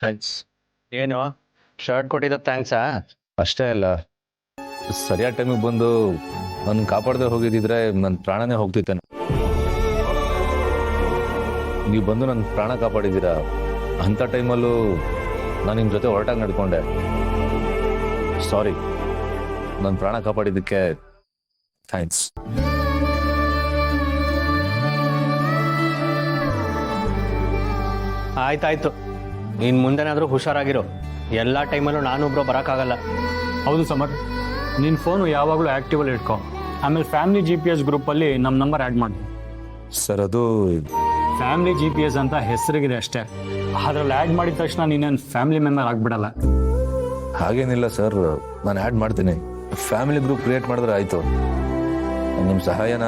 Thanks. ಏನು shirt ಕೊಟ್ಟಿದ್ದ ಥ್ಯಾಂಕ್ಸಾ? ಅಷ್ಟೇ ಅಲ್ಲ, ಸರಿಯಾದ ಟೈಮಿಗೆ ಬಂದು ನನ್ನ ಕಾಪಾಡದೆ ಹೋಗಿದ್ದಿದ್ರೆ ನನ್ನ ಪ್ರಾಣನೇ ಹೋಗ್ತಿತ್ತೇನೆ. ನೀವು ಬಂದು ನನ್ನ ಪ್ರಾಣ ಕಾಪಾಡಿದ್ದೀರಾ. ಅಂಥ ಟೈಮಲ್ಲೂ ನಾನು ನಿಮ್ಮ ಜೊತೆ ಹೊರಟಾಗಿ ನಡ್ಕೊಂಡೆ. ಸಾರಿ, ನನ್ನ ಪ್ರಾಣ ಕಾಪಾಡಿದ್ದಕ್ಕೆ ಥ್ಯಾಂಕ್ಸ್. ಆಯ್ತಾಯ್ತು, ಇನ್ನು ಮುಂದೆನಾದರೂ ಹುಷಾರಾಗಿರೋ. ಎಲ್ಲ ಟೈಮಲ್ಲೂ ನಾನೊಬ್ರು ಬರೋಕ್ಕಾಗಲ್ಲ. ಹೌದು ಸಮರ್, ನಿನ್ನ ಫೋನು ಯಾವಾಗಲೂ ಆ್ಯಕ್ಟಿವಲ್ಲಿ ಇಟ್ಕೊ. ಆಮೇಲೆ ಫ್ಯಾಮಿಲಿ GPS ಗ್ರೂಪಲ್ಲಿ ನಮ್ಮ ನಂಬರ್ ಆ್ಯಡ್ ಮಾಡಿ. ಸರ್, ಅದು ಫ್ಯಾಮಿಲಿ GPS ಅಂತ ಹೆಸರಿಗಿದೆ ಅಷ್ಟೇ. ಅದರಲ್ಲಿ ಆ್ಯಡ್ ಮಾಡಿದ ತಕ್ಷಣ ನೀನೇನು ಫ್ಯಾಮಿಲಿ ಮೆಂಬರ್ ಆಗಿಬಿಡಲ್ಲ. ಹಾಗೇನಿಲ್ಲ ಸರ್, ನಾನು ಆ್ಯಡ್ ಮಾಡ್ತೀನಿ. ಫ್ಯಾಮಿಲಿ ಗ್ರೂಪ್ ಕ್ರಿಯೇಟ್ ಮಾಡಿದ್ರೆ ಆಯಿತು. ನಿಮ್ಮ ಸಹಾಯನ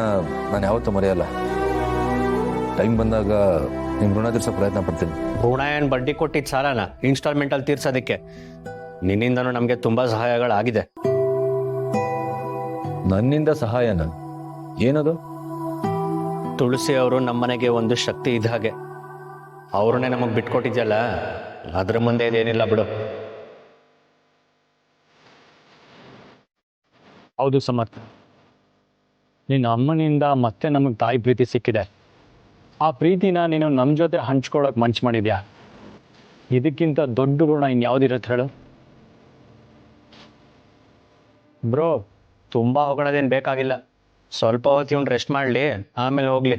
ನಾನು ಯಾವತ್ತೂ ಮರೆಯಲ್ಲ. ಟೈಮ್ ಬಂದಾಗ ನಿಮ್ಮ ಋಣ ತೀರ್ಸೋ ಪ್ರಯತ್ನ ಪಡ್ತೀನಿ. ಋಣ ಏನು ಬಡ್ಡಿ ಕೊಟ್ಟಿದ್ದು ಸಾಲನ ಇನ್ಸ್ಟಾಲ್ಮೆಂಟಲ್ಲಿ ತೀರ್ಸೋದಕ್ಕೆ? ನಿನ್ನಿಂದನೂ ನಮಗೆ ತುಂಬ ಸಹಾಯಗಳಾಗಿದೆ. ನನ್ನಿಂದ ಸಹಾಯನ? ಏನದು? ತುಳಸಿ ಅವರು ನಮ್ಮನೆಗೆ ಒಂದು ಶಕ್ತಿ ಇದ್ದ ಹಾಗೆ. ಅವ್ರನ್ನೇ ನಮಗೆ ಬಿಟ್ಕೊಟ್ಟಿದ್ಯಲ್ಲ, ಅದ್ರ ಮುಂದೆ ಇದೇನಿಲ್ಲ ಬಿಡು. ಹೌದು ಸಮರ್ಥ, ನಿನ್ನ ಅಮ್ಮನಿಂದ ಮತ್ತೆ ನಮಗೆ ತಾಯಿ ಪ್ರೀತಿ ಸಿಕ್ಕಿದೆ. ಆ ಪ್ರೀತಿನ ನೀನು ನಮ್ಮ ಜೊತೆ ಹಂಚ್ಕೊಳ್ಳೋಕೆ ಮನ್ಸು ಮಾಡಿದ್ಯಾ. ಇದಕ್ಕಿಂತ ದೊಡ್ಡ ಋಣ ಇನ್ಯಾವುದಿರುತ್ತೆ ಹೇಳು? ಬ್ರೋ, ತುಂಬ ಹೊಗಳೋದೇನು ಬೇಕಾಗಿಲ್ಲ. ಸ್ವಲ್ಪ ಹೊತ್ತು ಇವ್ನು ರೆಸ್ಟ್ ಮಾಡಲಿ, ಆಮೇಲೆ ಹೋಗ್ಲಿ.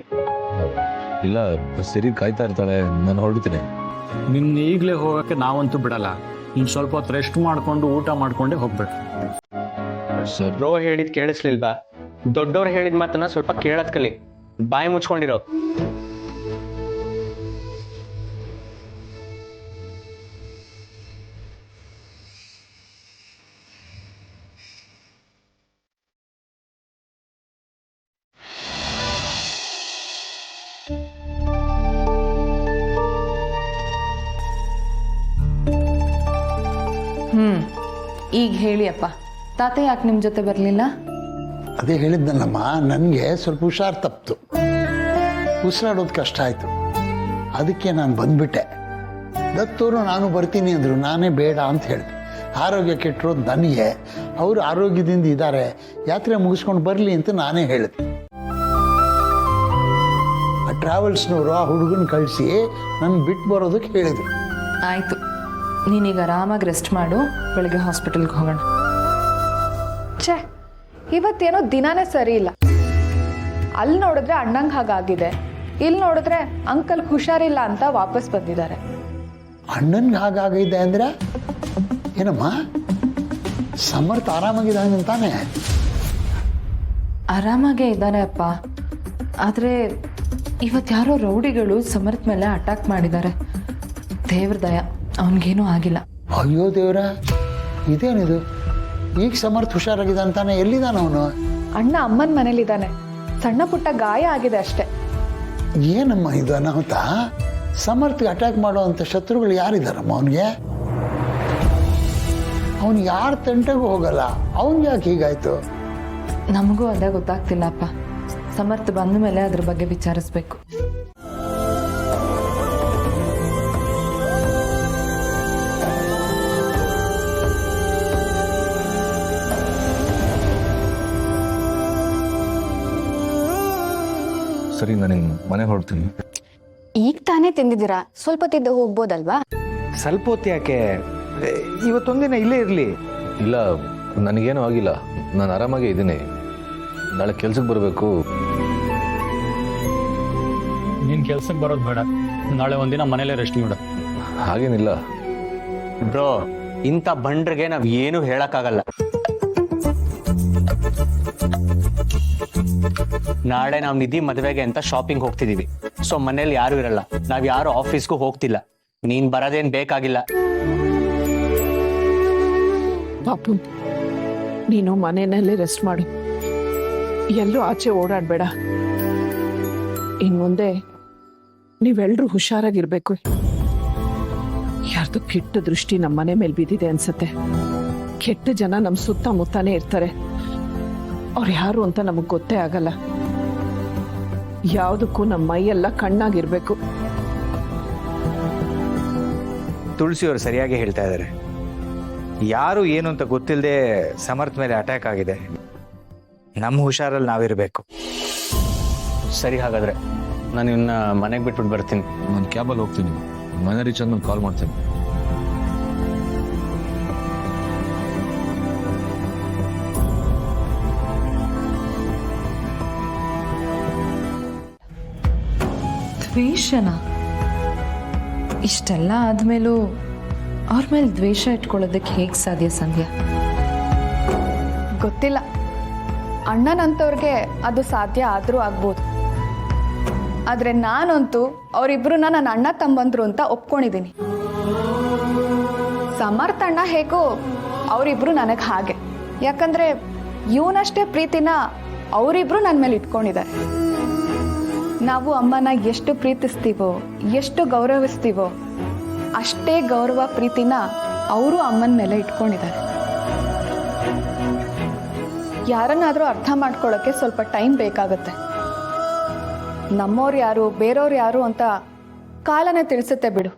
ಇಲ್ಲ, ಸರಿ ಕಾಯ್ತಾ ಇರ್ತಾಳೆ, ನಾನು ಹೊರಡ್ತೀನಿ. ನಿನ್ನ ಈಗಲೇ ಹೋಗೋಕ್ಕೆ ನಾವಂತೂ ಬಿಡಲ್ಲ. ನೀನು ಸ್ವಲ್ಪ ಹೊತ್ತು ರೆಸ್ಟ್ ಮಾಡಿಕೊಂಡು ಊಟ ಮಾಡಿಕೊಂಡೇ ಹೋಗ್ಬೇಕು. ಸರ್, ಬ್ರೋ ಹೇಳಿದ್ ಕೇಳಿಸ್ಲಿಲ್ವಾ? ದೊಡ್ಡವ್ರು ಹೇಳಿದ ಮಾತನ್ನ ಸ್ವಲ್ಪ ಕೇಳದ್ ಕಲಿ. ಬಾಯಿ ಮುಚ್ಕೊಂಡಿರೋ. ಈಗ ಹೇಳಿ ಅಪ್ಪ, ತಾತ ಯಾಕೆ ನಿಮ್ಮ ಜೊತೆ ಬರಲಿಲ್ಲ? ಅದೇ ಹೇಳಿದ್ನಲ್ಲಮ್ಮ, ನನಗೆ ಸ್ವಲ್ಪ ಹುಷಾರು ತಪ್ಪಿತು. ಉಸಿರಾಡೋದು ಕಷ್ಟ ಆಯಿತು. ಅದಕ್ಕೆ ನಾನು ಬಂದ್ಬಿಟ್ಟೆ. ದತ್ತೂರು ನಾನು ಬರ್ತೀನಿ ಅಂದರು. ನಾನೇ ಬೇಡ ಅಂತ ಹೇಳಿದೆ. ಆರೋಗ್ಯ ಕೆಟ್ಟಿರೋದು ನನಗೆ. ಅವರು ಆರೋಗ್ಯದಿಂದ ಇದ್ದಾರೆ, ಯಾತ್ರೆ ಮುಗಿಸ್ಕೊಂಡು ಬರಲಿ ಅಂತ ನಾನೇ ಹೇಳಿದೆ. ಆ ಟ್ರಾವೆಲ್ಸ್ನವರು ಆ ಹುಡುಗನ ಕಳಿಸಿ ನನ್ನ ಬಿಟ್ಟು ಬರೋದಕ್ಕೆ ಹೇಳಿದರು. ಆಯಿತು, ನೀನೀಗ ಆರಾಮಾಗಿ ರೆಸ್ಟ್ ಮಾಡು. ಬೆಳಗ್ಗೆ ಹಾಸ್ಪಿಟಲ್ಗೆ ಹೋಗೋಣ. ಛೇ, ಇವತ್ತೇನೋ ದಿನಾನೇ ಸರಿ ಇಲ್ಲ. ಅಲ್ಲಿ ನೋಡಿದ್ರೆ ಅಣ್ಣಂಗೆ ಹಾಗಾಗಿದೆ, ಇಲ್ಲಿ ನೋಡಿದ್ರೆ ಅಂಕಲ್ ಹುಷಾರಿಲ್ಲ ಅಂತ ವಾಪಸ್ ಬಂದಿದ್ದಾರೆ. ಅಣ್ಣನ್ಗೆ ಹಾಗಾಗಿದೆ ಅಂದರೆ ಏನಮ್ಮ? ಸಮರ್ಥ ಆರಾಮಾಗಿದ್ದಾನೆ ಅಂತಾನೆ? ಆರಾಮಾಗೇ ಇದ್ದಾನೆ ಅಪ್ಪ. ಆದರೆ ಇವತ್ತು ಯಾರೋ ರೌಡಿಗಳು ಸಮರ್ಥ ಮೇಲೆ ಅಟ್ಯಾಕ್ ಮಾಡಿದ್ದಾರೆ. ದೇವ್ರ ದಯ, ಅವನಿಗೇನೂ ಆಗಿಲ್ಲ. ಅಯ್ಯೋ ದೇವ್ರ, ಇದೇನಿದು? ಈಗ ಸಮರ್ಥ ಹುಷಾರಾಗಿದೆ ಅಂತಾನೆ? ಎಲ್ಲಿದ್ದಾನ ಅವನು? ಅಣ್ಣ ಅಮ್ಮನ ಮನೇಲಿದ್ದಾನೆ. ಸಣ್ಣ ಪುಟ್ಟ ಗಾಯ ಆಗಿದೆ ಅಷ್ಟೆ. ಏನಮ್ಮ ಇದು ಅನಾಹುತ? ಸಮರ್ಥಗೆ ಅಟ್ಯಾಕ್ ಮಾಡೋ ಅಂಥ ಶತ್ರುಗಳು ಯಾರಿದ್ದಾರಮ್ಮ ಅವನಿಗೆ? ಅವನು ಯಾರ ತಂಟೆಗೂ ಹೋಗಲ್ಲ. ಅವನಿಗೆ ಯಾಕೆ ಹೀಗಾಯ್ತು? ನಮಗೂ ಅದೇ ಗೊತ್ತಾಗ್ತಿಲ್ಲ ಅಪ್ಪ. ಸಮರ್ಥ ಬಂದ ಮೇಲೆ ಅದ್ರ ಬಗ್ಗೆ ವಿಚಾರಿಸ್ಬೇಕು. ಸರಿ, ನಾನು ಮನೆಗೆ ಹೊರಡ್ತೀನಿ. ಈಗ ತಾನೇ ತಿಂದಿದ್ದೀರಾ, ಸ್ವಲ್ಪ ತಿಂದು ಹೋಗ್ಬೋದಲ್ವಾ? ಸ್ವಲ್ಪ ಹೊತ್ತು ಯಾಕೆ? ಇವತ್ತೊಂದಿನ ಇಲ್ಲೇ ಇರಲಿ. ಇಲ್ಲ, ನನಗೇನೂ ಆಗಿಲ್ಲ. ನಾನು ಆರಾಮಾಗೇ ಇದ್ದೀನಿ. ನಾಳೆ ಕೆಲ್ಸಕ್ಕೆ ಬರಬೇಕು. ನೀನು ಕೆಲ್ಸಕ್ಕೆ ಬರೋದು ಬೇಡ. ನಾಳೆ ಒಂದಿನ ಮನೇಲೇ ರೆಸ್ಟ್ ಮಾಡು. ಹಾಗೇನಿಲ್ಲ ಬ್ರೋ, ಇಂಥ ಬಂಡ್ರಿಗೆ ನಾವ್ ಏನು ಹೇಳಕ್ಕಾಗಲ್ಲ. ನಾಳೆ ನಾವು ನಿಧಿ ಮದುವೆಗೆ ಅಂತ ಶಾಪಿಂಗ್ ಹೋಗ್ತಿದೀವಿ. ಸೊ ಮನೇಲಿ ಯಾರು ಇರಲ್ಲ. ನಾವ್ ಯಾರು ಆಫೀಸ್ಗೂ ಹೋಗ್ತಿಲ್ಲ. ನೀನ್ ಬರೋದೇನ್ ಬೇಕಾಗಿಲ್ಲ. ಪಾಪು, ನೀನು ಮನೆಯಲ್ಲಿ ರೆಸ್ಟ್ ಮಾಡು. ಎಲ್ಲೂ ಆಚೆ ಓಡಾಡಬೇಡ. ಇನ್ ಮುಂದೆ ನೀವೆಲ್ಲರೂ ಹುಷಾರಾಗಿರ್ಬೇಕು. ಯಾರ್ದು ಕೆಟ್ಟ ದೃಷ್ಟಿ ನಮ್ಮ ಮನೆ ಮೇಲೆ ಬಿದ್ದಿದೆ ಅನ್ಸತ್ತೆ. ಕೆಟ್ಟ ಜನ ನಮ್ಮ ಸುತ್ತಮುತ್ತಾನೇ ಇರ್ತಾರೆ. ಅವ್ರು ಯಾರು ಅಂತ ನಮಗ್ ಗೊತ್ತೇ ಆಗಲ್ಲ. ಯಾವುದಕ್ಕೂ ನಮ್ಮ ಮೈಯೆಲ್ಲ ಕಣ್ಣಾಗಿರ್ಬೇಕು. ತುಳಸಿ ಅವರು ಸರಿಯಾಗಿ ಹೇಳ್ತಾ ಇದ್ದಾರೆ. ಯಾರು ಏನು ಅಂತ ಗೊತ್ತಿಲ್ಲದೆ ಸಮರ್ಥ್ ಮೇಲೆ ಅಟ್ಯಾಕ್ ಆಗಿದೆ. ನಮ್ಮ ಹುಷಾರಲ್ಲಿ ನಾವಿರಬೇಕು. ಸರಿ, ಹಾಗಾದ್ರೆ ನಾನು ಇನ್ನ ಮನೆಗೆ ಬಿಟ್ಬಿಟ್ಟು ಬರ್ತೀನಿ. ನಾನು ಕ್ಯಾಬಲ್ಲಿ ಹೋಗ್ತೀನಿ, ಮನೆ ರೀಚ್ ಆದ್ಮೇಲೆ ಕಾಲ್ ಮಾಡ್ತೀನಿ. ದ್ವೇಷನ? ಇಷ್ಟೆಲ್ಲ ಆದ್ಮೇಲೂ ಅವ್ರ ಮೇಲೆ ದ್ವೇಷ ಇಟ್ಕೊಳ್ಳೋದಕ್ಕೆ ಹೇಗೆ ಸಾಧ್ಯ ಸಂಧ್ಯಾ? ಗೊತ್ತಿಲ್ಲ, ಅಣ್ಣನಂತವ್ರಿಗೆ ಅದು ಸಾಧ್ಯ ಆದರೂ ಆಗ್ಬೋದು. ಆದರೆ ನಾನಂತೂ ಅವರಿಬ್ಬರನ್ನ ನನ್ನ ಅಣ್ಣ ತಮ್ಮಂದ್ರು ಅಂತ ಒಪ್ಕೊಂಡಿದ್ದೀನಿ. ಸಮರ್ಥ ಅಣ್ಣ ಹೇಗೋ ಅವರಿಬ್ರು ನನಗೆ ಹಾಗೆ. ಯಾಕಂದರೆ ಇವನಷ್ಟೇ ಪ್ರೀತಿನ ಅವರಿಬ್ರು ನನ್ನ ಮೇಲೆ ಇಟ್ಕೊಂಡಿದ್ದಾರೆ. ನಾವು ಅಮ್ಮನ ಎಷ್ಟು ಪ್ರೀತಿಸ್ತೀವೋ, ಎಷ್ಟು ಗೌರವಿಸ್ತೀವೋ, ಅಷ್ಟೇ ಗೌರವ ಪ್ರೀತಿನ ಅವರು ಅಮ್ಮನ ಮೇಲೆ ಇಟ್ಕೊಂಡಿದ್ದಾರೆ. ಯಾರನ್ನಾದರೂ ಅರ್ಥ ಮಾಡ್ಕೊಳ್ಳೋಕ್ಕೆ ಸ್ವಲ್ಪ ಟೈಮ್ ಬೇಕಾಗುತ್ತೆ. ನಮ್ಮವ್ರು ಯಾರು, ಬೇರೆಯವ್ರು ಯಾರು ಅಂತ ಕಾಲನೇ ತಿಳಿಸುತ್ತೆ ಬಿಡು.